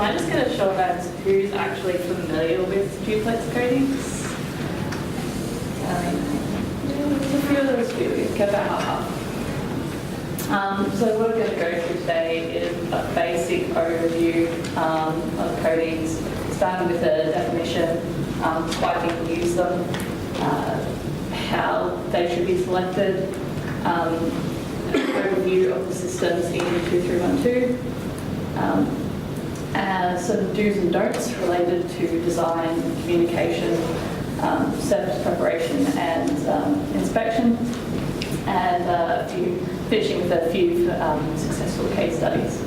Can I just get a show of hands who's actually familiar with duplex coatings? There's a few of those people, get about half. So what we're going to go through today is a basic overview of coatings, starting with the definition, why people use them, how they should be selected, an overview of the systems in 2312, some do's and don'ts related to design, communication, service preparation and inspection, and finishing with a few successful case studies.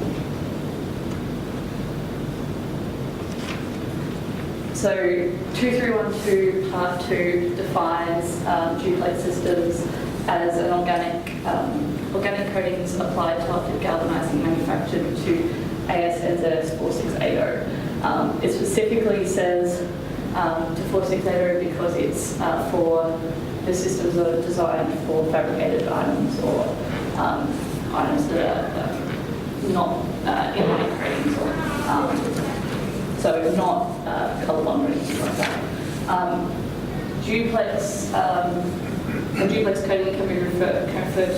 So 2312 Part 2 defines duplex systems as an organic coatings applied to optic galvanizing manufactured to AS/NZS 4680. It specifically says to 4680 because it's for the systems that are designed for fabricated items or items that are not inline coatings or so not colour bond or anything like that. Duplex, a duplex coating can refer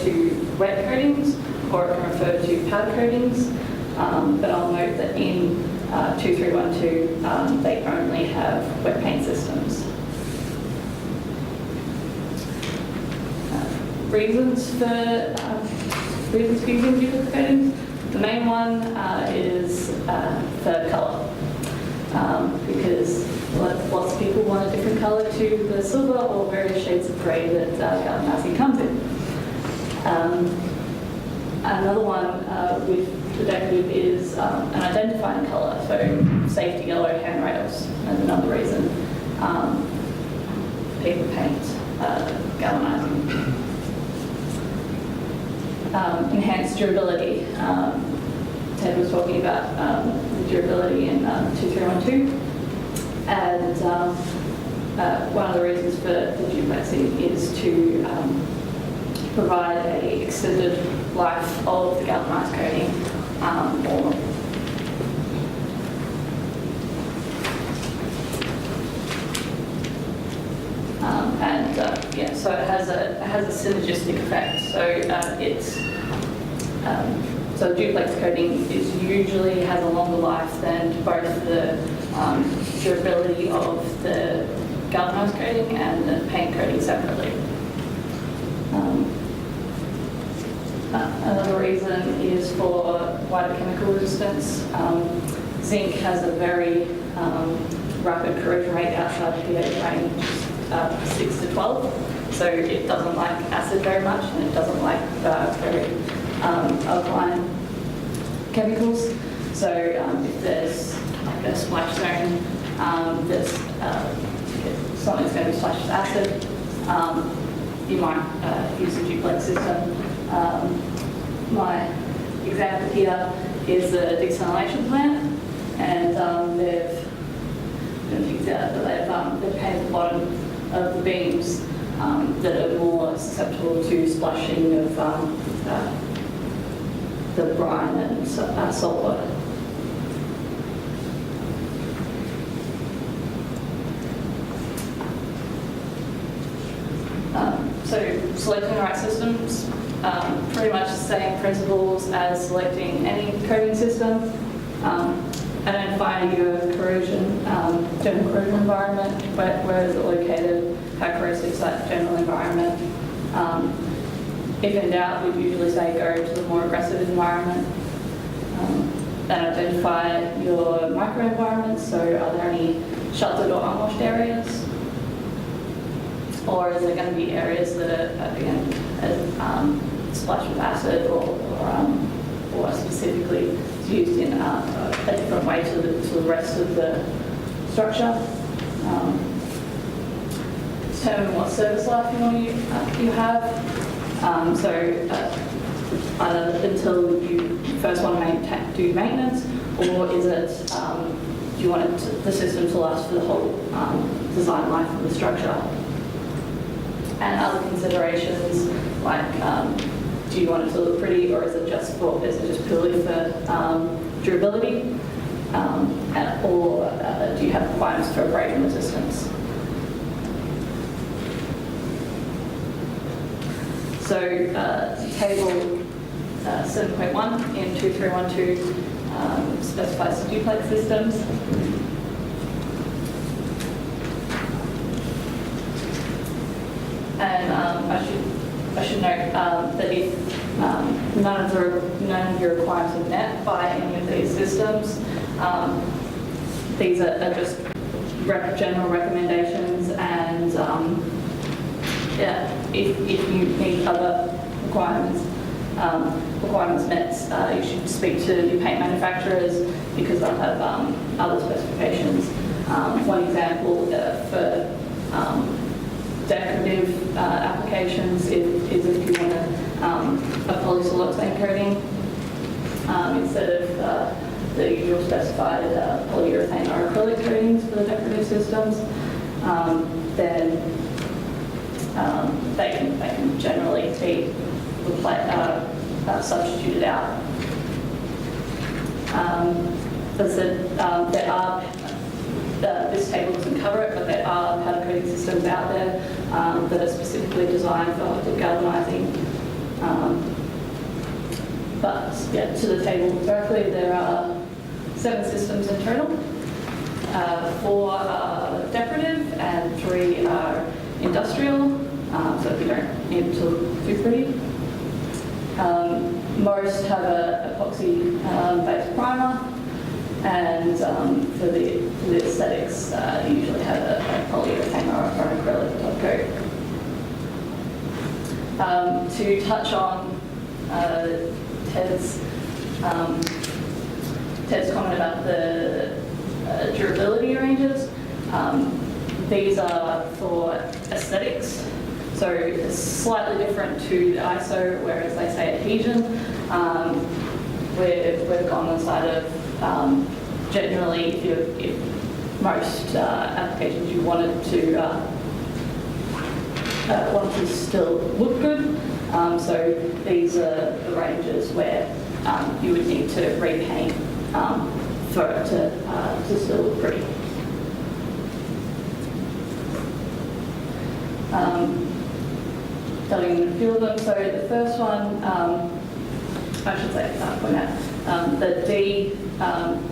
to wet coatings or it can refer to powder coatings, but I'll note that in 2312 they only have wet paint systems. Reasons for using duplex coatings. The main one is for colour. Because lots of people want a different colour to the silver or various shades of grey that galvanizing comes in. Another one with the decorative is an identifying colour, so safety yellow handrails is another reason people paint galvanizing. Enhanced durability. Ted was talking about the durability in 2312, and one of the reasons for the duplexing is to provide an extended life of the galvanized coating. So it has a synergistic effect. So so duplex coating usually has a longer life than both the durability of the galvanized coating and the paint coating separately. Another reason is for wider chemical resistance. Zinc has a very rapid corrosion rate outside the pH range, 6 to 12. So it doesn't like acid very much, and it doesn't like very alkaline chemicals. So if there's like a splash zone, something's going to be splashed with acid, you might use a duplex system. My example here is a desalination plant, and they've painted the bottom of the beams that are more susceptible to splashing of the brine and salt water. So selecting the right systems, pretty much the same principles as selecting any coating system. Identifying your corrosion, general corrosion environment, where is it located, how corrosive is that general environment. If in doubt, we'd usually say go to the more aggressive environment. Then identify your microenvironments, so are there any sheltered or unwashed areas? Or is there going to be areas that are, again, splashed with acid or specifically used in a different way to the rest of the structure? Determine what service life you have. Either until you first want to do maintenance, or is it do you want the system to last for the whole design life of the structure? And other considerations like do you want it to look pretty, or is it just purely for durability? or do you have requirements for abrasion resistance? So table 7.1 in 2312 specifies the duplex systems. And I should note that if none of your requirements are met by any of these systems, these are just general recommendations, and yeah, if you need other requirements met, you should speak to your paint manufacturers because they'll have other specifications. One example for decorative applications is if you want a polysiloxane coating instead of the usual specified polyurethane or acrylic coatings for the decorative systems, then they can generally be substituted out. As I said, there are, this table doesn't cover it, but there are powder coating systems out there that are specifically designed for galvanizing. But yeah, to the table directly, there are 7 systems in total. 4 are decorative and 3 are industrial, so we don't need to do pretty. Most have an epoxy-based primer, and for the aesthetics, you usually have a polyurethane or an acrylic top coat. To touch on Ted's comment about the durability ranges, these are for aesthetics. So it's slightly different to the ISO, whereas they say adhesion. We've gone on the side of generally, if most applications you wanted to still look good. So these are the ranges where you would need to repaint for it to still look pretty. Telling you a few of them. So the first one, I should say, point out, the D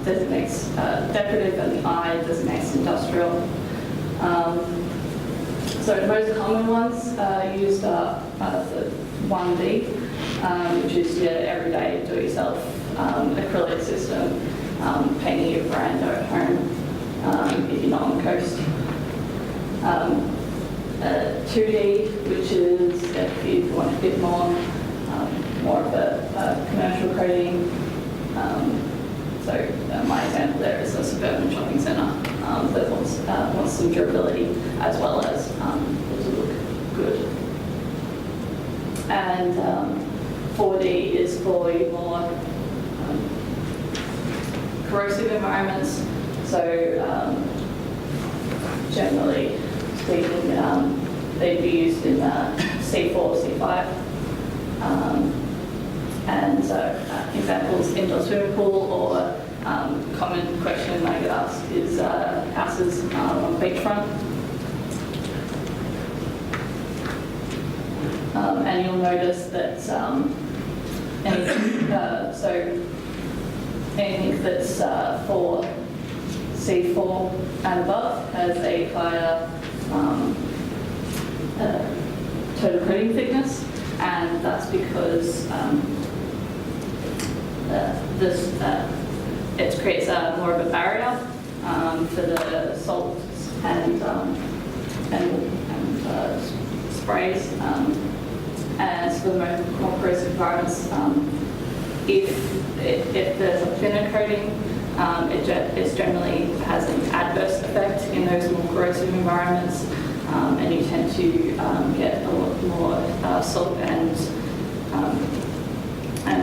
designates decorative and the I designates industrial. So the most common ones used are the 1D, which is your everyday do-it-yourself acrylic system, painting your veranda at home if you're not on the coast. 2D, which is if you want a bit more of a commercial coating. So my example there is a suburban shopping centre that wants some durability as well as to look good. And 4D is for your more corrosive environments. So generally speaking, they'd be used in C4, C5. And so examples, indoor swimming pool, or common question I get asked is houses on beachfront. And you'll notice that anything that's for C4 and above has a higher total coating thickness, and that's because it creates more of a barrier for the salts and sprays. And for the more corrosive environments, if there's a thinner coating, it generally has an adverse effect in those more corrosive environments, and you tend to get a lot more salt and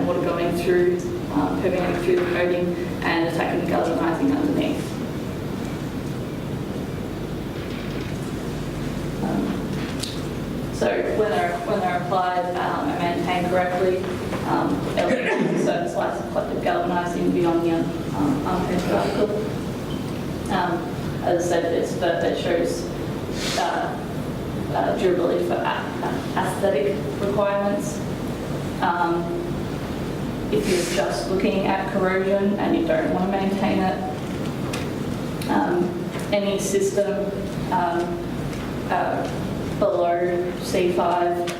water going through, permeating through the coating and attacking the galvanizing underneath. So when they're applied and maintained correctly, they'll lead to certain slice of collective galvanizing information beyond the unpaid article. As I said, it shows durability for aesthetic requirements. If you're just looking at corrosion and you don't want to maintain it, any system below C5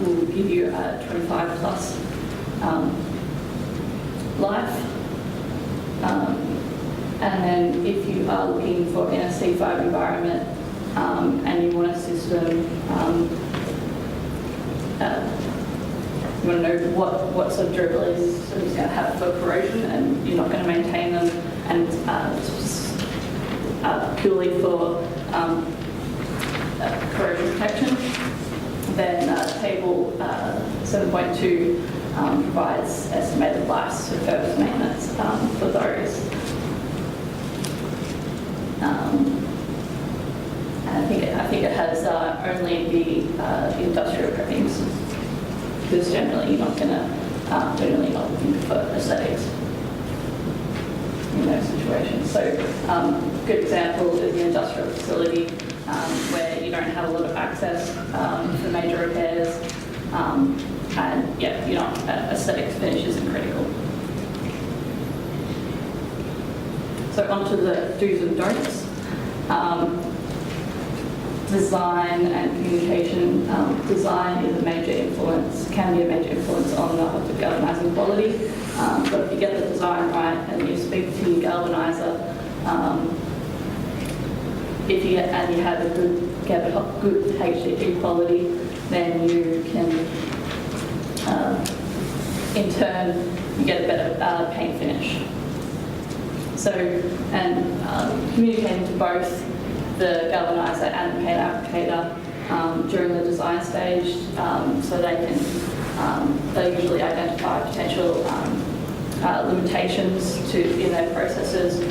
will give you a 25 plus life. And then if you are looking for in a C5 environment and you want a system, you want to know what sort of durability is going to have for corrosion, and you're not going to maintain them, and purely for corrosion protection, then table 7.2 provides estimated lives for service maintenance for those. I think it has only the industrial preppings, because generally you're not going to generally not looking for aesthetics in those situations. So good example is the industrial facility where you don't have a lot of access for major repairs, and yeah, you know, aesthetics finish isn't critical. So onto the do's and don'ts. Design and communication. Design is a major influence, can be a major influence on the galvanizing quality. But if you get the design right and you speak to your galvanizer, if you have a good HDG quality, then you can, in turn, you get a better paint finish. So, and communicating to both the galvanizer and the paint applicator during the design stage, so they usually identify potential limitations in their processes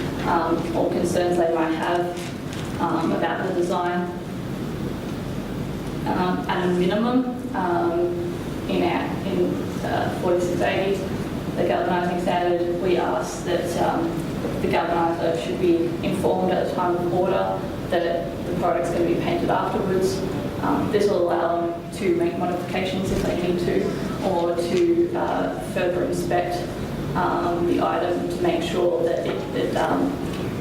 or concerns they might have about the design. At a minimum, in 4680, the galvanizing standard, we ask that the galvanizer should be informed at the time of order that the product's going to be painted afterwards. This will allow them to make modifications if they need to, or to further inspect the item to make sure that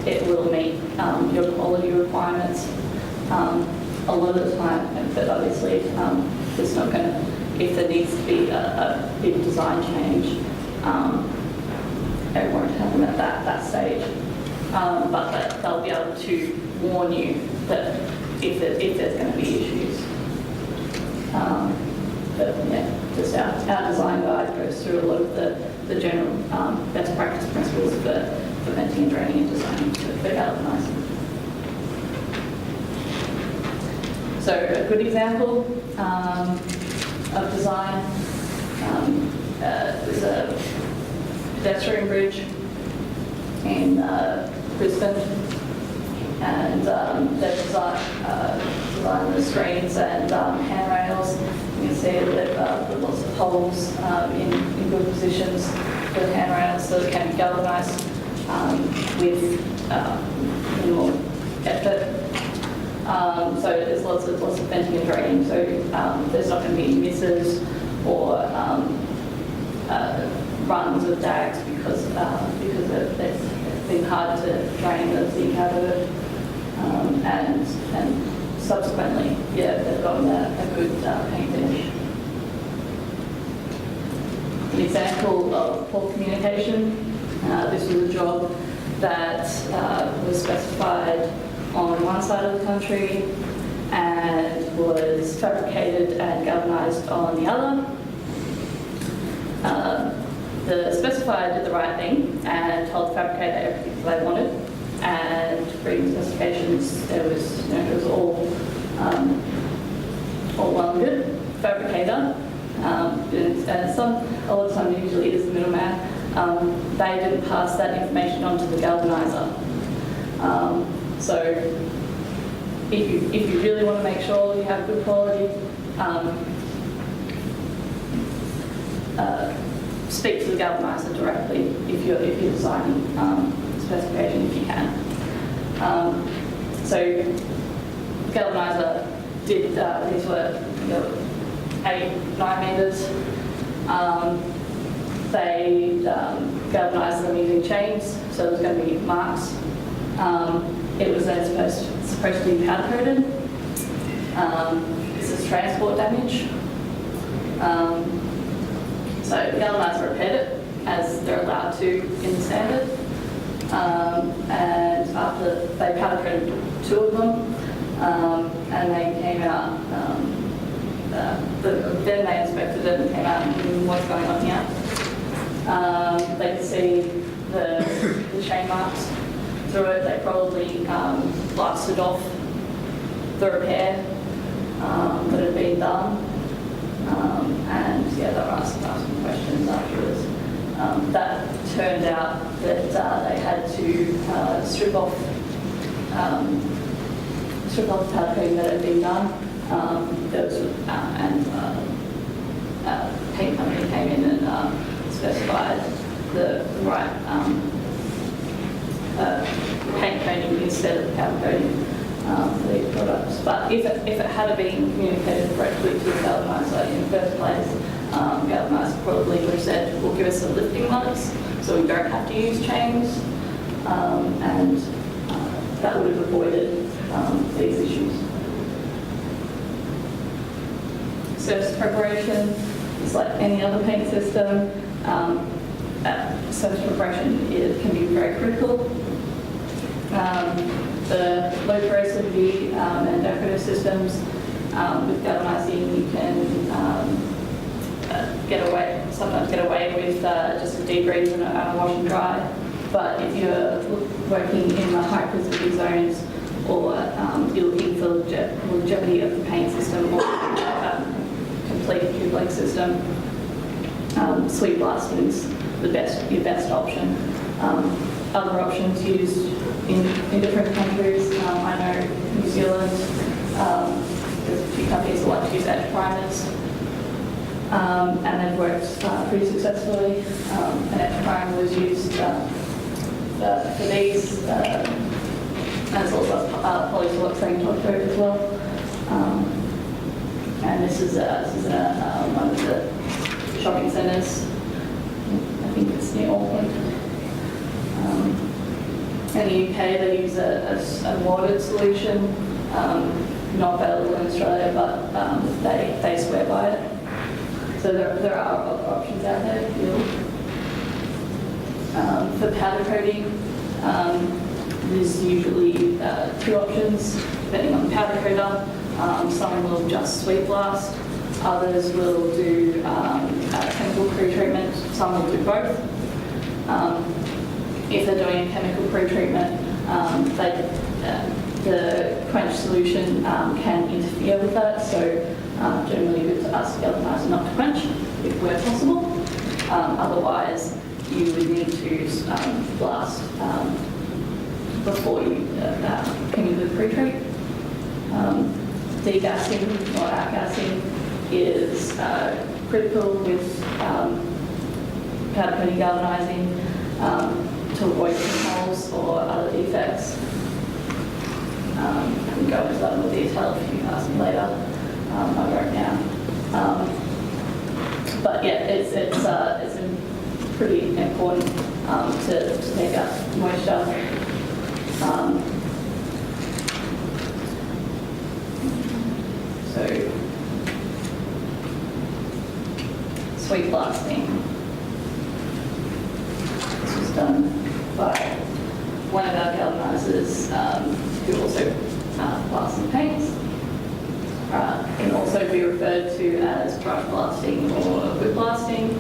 it will meet your quality requirements. A lot of the time, but obviously it's not going to, if there needs to be a big design change, it won't happen at that stage. But they'll be able to warn you that if there's going to be issues. But yeah, just our design guide goes through a lot of the general best practice principles for venting and draining and designing for galvanizing. So a good example of design is a pedestrian bridge in Brisbane, and they've designed the screens and handrails. You can see that they've put lots of holes in good positions for the handrails, so they can be galvanised with minimal effort. So there's lots of venting and draining. So there's not going to be misses or runs of dags because it's been hard to drain the zinc out of it, and subsequently, yeah, they've gotten a good paint finish. An example of poor communication. This was a job that was specified on one side of the country and was fabricated and galvanised on the other. The specifier did the right thing and told the fabricator everything they wanted, and reading specifications, it was all well and good. Fabricator, and a lot of times usually is the middleman, they didn't pass that information on to the galvanizer. So if you really want to make sure you have good quality, speak to the galvanizer directly if you're designing specification, if you can. So galvanizer did these were 8-9 meters. They galvanized them using chains, so there's going to be marks. It was then supposed to be powder coated. This is transport damage. So the galvanizer repaired it as they're allowed to in the standard. And after they powder coated 2 of them, and they came out, then they inspected it and came out and what's going on here. They could see the chain marks through it. They probably blasted off the repair that had been done. And yeah, they were asking questions afterwards. That turned out that they had to strip off the powder coating that had been done. There was, and paint company came in and specified the right paint coating instead of powder coating for these products. But if it had been communicated correctly to the galvanizer in the first place, galvanizer probably would have said, well, give us some lifting nuts so we don't have to use chains, and that would have avoided these issues. Surface preparation is like any other paint system. Surface preparation can be very critical. The low porosity and decorative systems with galvanizing, you can sometimes get away with just a debrief and a wash and dry. But if you're working in the high precipitation zones, or you're looking for longevity of the paint system or complete duplex system, sweep blasting is your best option. Other options used in different countries. I know New Zealand, there's a few companies that like to use edge primers, and they've worked pretty successfully. An edge primer was used for these, as well as polysiloxane top coat as well. And this is one of the shopping centres. I think it's near Auckland. In the UK, they use a watered solution, not available in Australia, but they swear by it. So there are other options out there. For powder coating, there's usually 2 options, depending on the powder coater. Some will just sweep blast, others will do chemical pre-treatment, some will do both. If they're doing a chemical pre-treatment, the quench solution can interfere with that, so generally good to ask the galvanizer not to quench if where possible. Otherwise, you would need to blast before you chemically pre-treat. Degassing or outgassing is critical with powder coating galvanizing to avoid pinholes or other defects. I can go into that in more detail if you ask me later. I won't now. But yeah, it's pretty important to take out moisture. So sweep blasting. This was done by one of our galvanizers who also blasts and paints. Can also be referred to as brush blasting or whip blasting.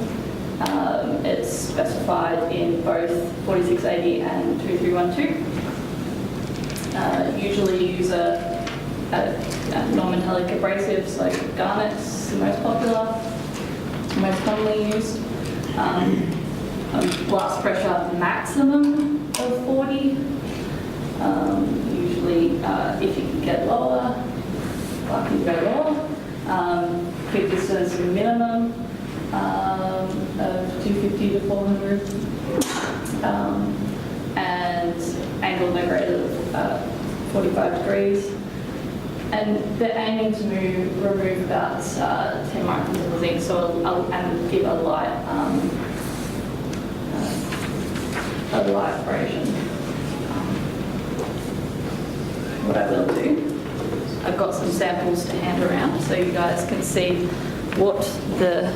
It's specified in both 4680 and 2312. Usually use a non-metallic abrasives like garnets, the most popular, most commonly used. Blast pressure maximum of 40. Usually, if you can get lower, I can go lower. Quick distance minimum of 250 to 400, and angle no greater than 45 degrees. And they're aiming to remove about 10 microns of zinc, and give a light abrasion. What I will do, I've got some samples to hand around so you guys can see what the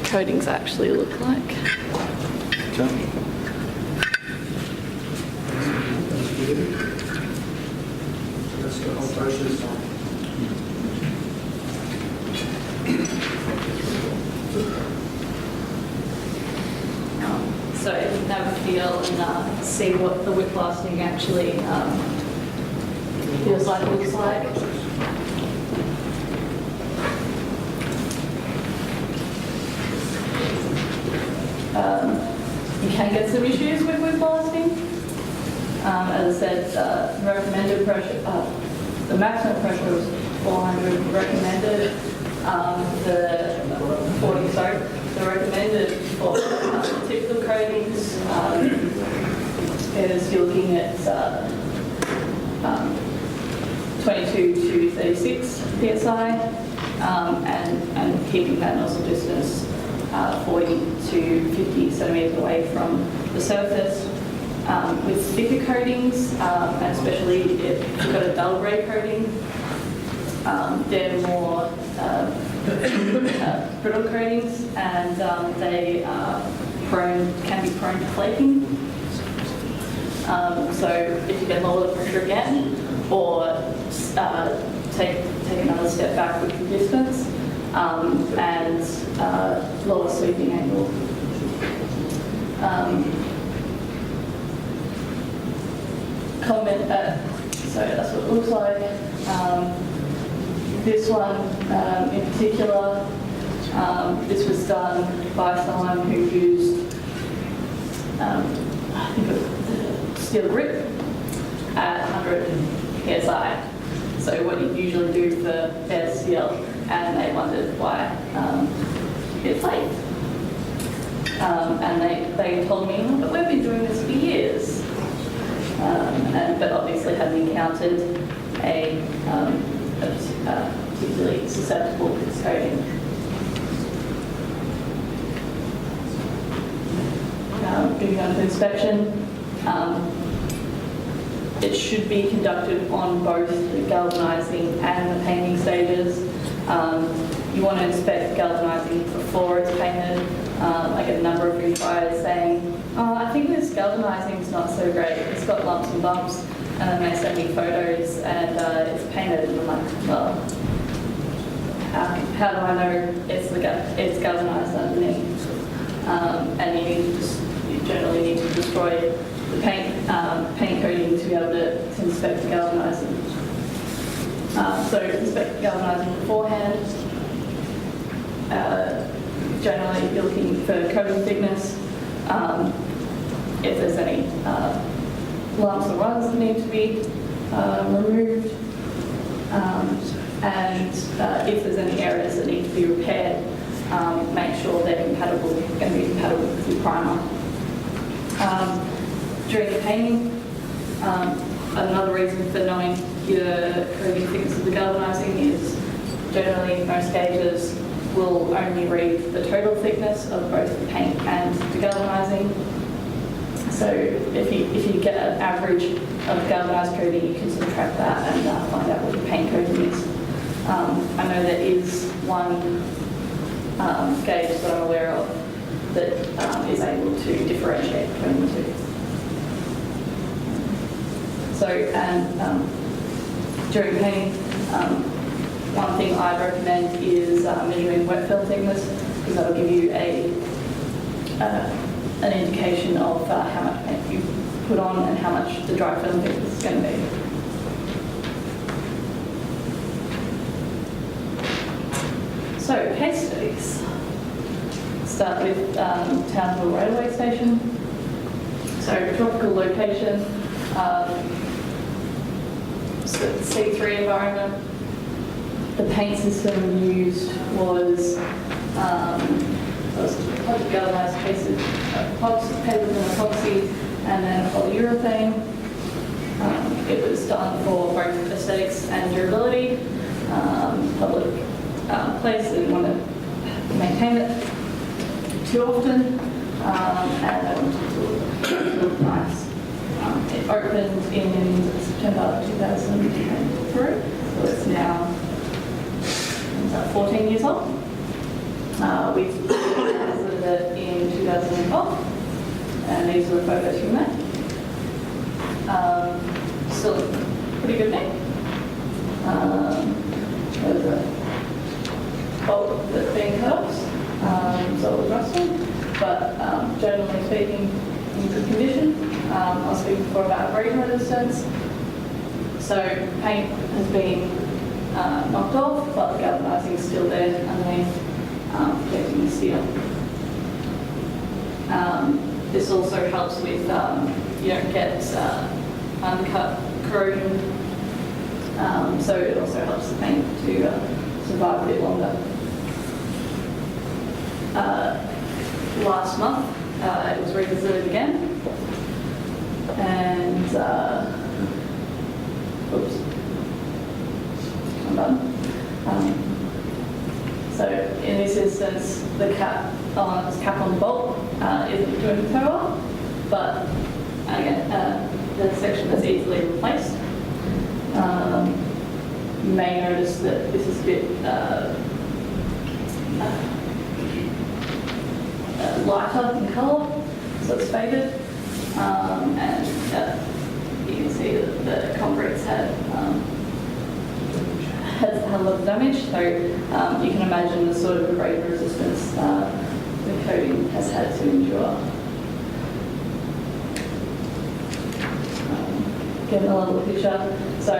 coatings actually look like. Okay. That's the whole process on. So you can have a feel and see what the whip blasting actually feels like, looks like. You can get some issues with whip blasting. As I said, recommended pressure, the maximum pressure was 400 recommended. The recommended for typical coatings is you're looking at 22 to 36 psi, and keeping that nozzle distance 40 to 50 centimeters away from the surface. With thicker coatings, and especially if you've got a dull grey coating, they're more brittle coatings, and they can be prone to flaking. So if you can lower the pressure again, or take another step back with the distance, and lower sweeping angle. So that's what it looks like. This one in particular, this was done by someone who used, I think it was steel grip at 100 psi. So what you usually do for bare steel, and they wondered why it flaked. And they told me, but we've been doing this for years. But obviously hadn't encountered a particularly susceptible to this coating. Moving on to inspection, it should be conducted on both the galvanising and the painting stages. You want to inspect galvanising before it's painted. I get a number of replies saying, oh, I think this galvanising is not so great. It's got lumps and bumps. And then they send me photos and it's painted. And I'm like, well, how do I know it's galvanised underneath? And you generally need to destroy the paint coating to be able to inspect the galvanising. So inspect the galvanising beforehand. Generally, you're looking for coating thickness. If there's any lumps or runs that need to be removed, and if there's any areas that need to be repaired, make sure they're going to be compatible with your primer. During the painting, another reason for knowing your coating thickness of the galvanising is generally most gauges will only read the total thickness of both the paint and the galvanising. So if you get an average of galvanised coating, you can subtract that and find out what your paint coating is. I know there is one gauge that I'm aware of that is able to differentiate between the two. So, during painting, one thing I'd recommend is measuring wet film thickness, because that'll give you an indication of how much paint you put on and how much the dry film thickness is going to be. So, case studies. Start with Townsville Railway Station. So, tropical location. C3 environment. The paint system used was galvanized papers and epoxy, and then polyurethane. It was done for both aesthetics and durability. Public place, they didn't want to maintain it too often, and they wanted to look nice. It opened in September 2003, so it's now 14 years old. We visited it in 2012, and these are the photos from that. Still a pretty good name. There's a bolt that's being cut off, so it was rusting, but generally speaking, in good condition. I was speaking before about abrasion resistance. So paint has been knocked off, but the galvanizing is still there underneath, protecting the steel. This also helps with, you don't get undercut corrosion. So it also helps the paint to survive a bit longer. Last month, it was revisited again, and oops, I'm done. So in this instance, the cap on the bolt isn't doing so well, but again, the section is easily replaced. You may notice that this is a bit lighter in colour, so it's faded, and you can see that the concrete's has had a lot of damage, so you can imagine the sort of abrasion resistance the coating has had to endure. Get another little picture. So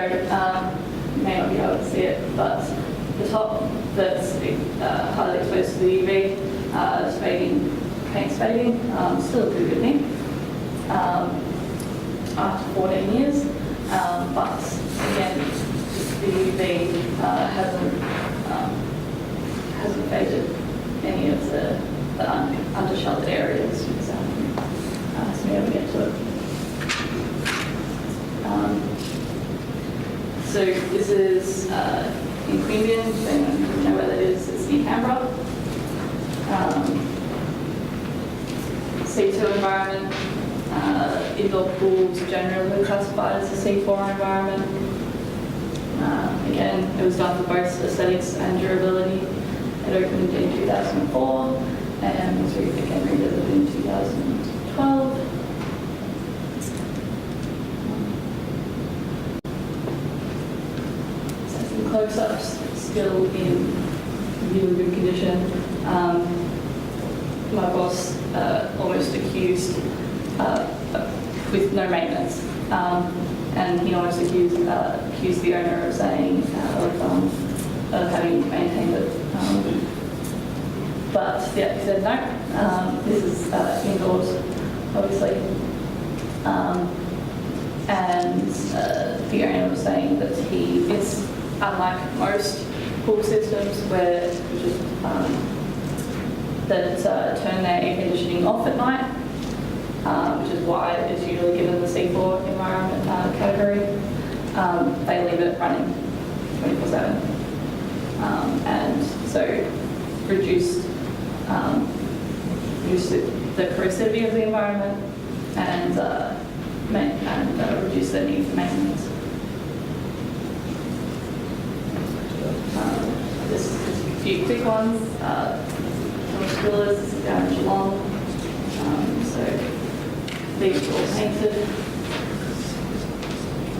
you may not be able to see it, but the top that's highly exposed to the UV is fading, paint's fading, still a pretty good thing after 14 years. But again, the UV hasn't faded any of the undershelled areas. So we never get to it. So this is in Queanbeyan, so anyone who doesn't know where that is, it's near Canberra. C2 environment, indoor pools generally classified as a C4 environment. Again, it was done for both aesthetics and durability. It opened in 2004 and was again revisited in 2012. Close-ups, still in really good condition. My boss almost accused with no maintenance, and he almost accused the owner of saying of having maintained it. But yeah, he said no. This is indoors, obviously. And the owner was saying that it's unlike most pool systems where just turn their air conditioning off at night, which is why it's usually given the C4 environment category. They leave it running 24/7, and so reduce the corrosivity of the environment and reduce the need for maintenance. This is a few quick ones. This is down in Geelong. So these are all painted,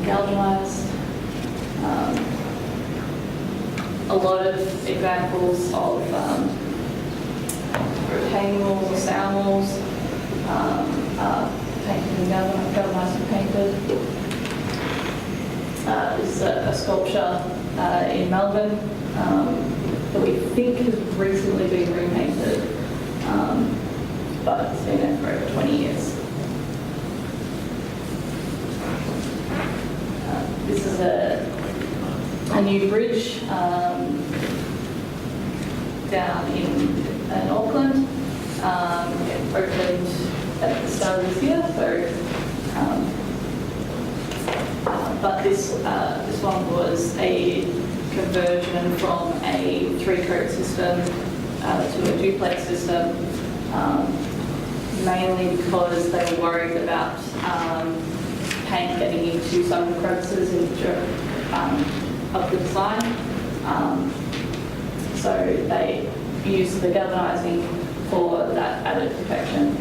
galvanised. A lot of examples of retaining walls or sound walls painted and galvanised and painted. This is a sculpture in Melbourne that we think has recently been repainted, but it's been there for over 20 years. This is a new bridge down in Auckland. It opened at the start of this year, but this one was a conversion from a 3-coat system to a duplex system, mainly because they were worried about paint getting into some of the crevices of the design. So they used the galvanising for that added protection.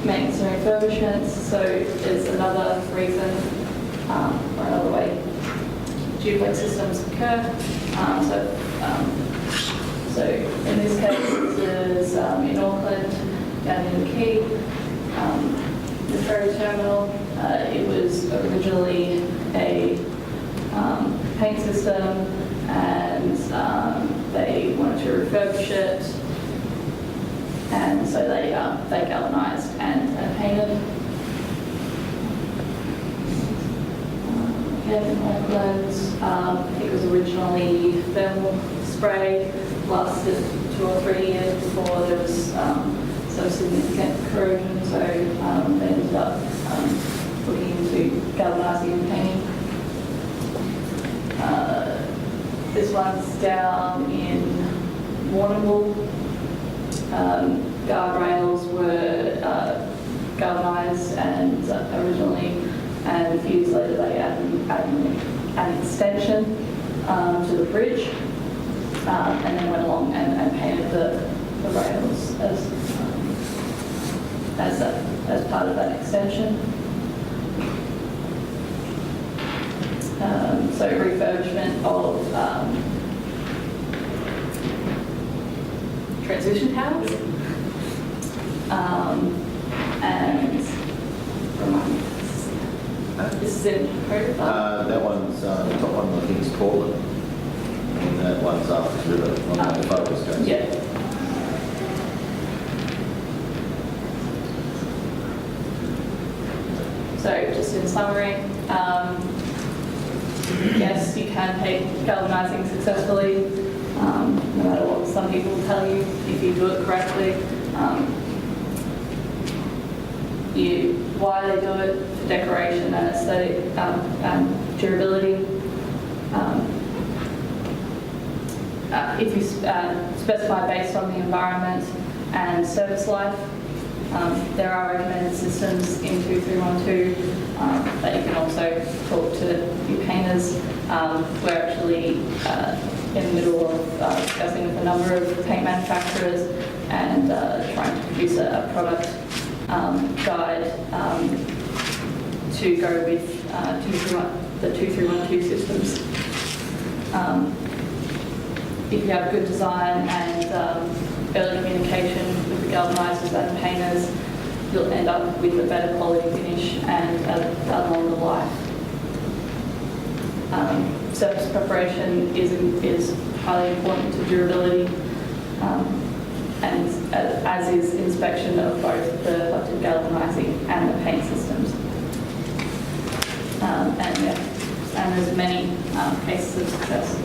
Making some refurbishments, so is another reason or another way duplex systems occur. So in this case, this is in Auckland, down in the Quay, the ferry terminal. It was originally a paint system, and they wanted to refurbish it, and so they galvanised and painted. Again, in Auckland, it was originally thermal spray, lasted 2 or 3 years before there was some significant corrosion, so they ended up looking into galvanising and painting. This one's down in Warrnambool. Guardrails were galvanised and originally, and a few years later they added an extension to the bridge, and then went along and painted the rails as part of that extension. So refurbishment of transmission towers, and remind me, this is in Hobart. That one's, the top one I think is Portland. And that one's after the river on the focus goes. Yeah. So just in summary, yes, you can paint galvanising successfully, no matter what some people tell you, if you do it correctly. Why they do it, for decoration and aesthetic and durability. If you specify based on the environment and service life, there are recommended systems in 2312 that you can also talk to your painters. We're actually in the middle of discussing with a number of paint manufacturers and trying to produce a product guide to go with the 2312 systems. If you have good design and early communication with the galvanisers and painters, you'll end up with a better quality finish and a longer life. Surface preparation is highly important to durability, and as is inspection of both the ducted galvanising and the paint systems. And there's many cases of success.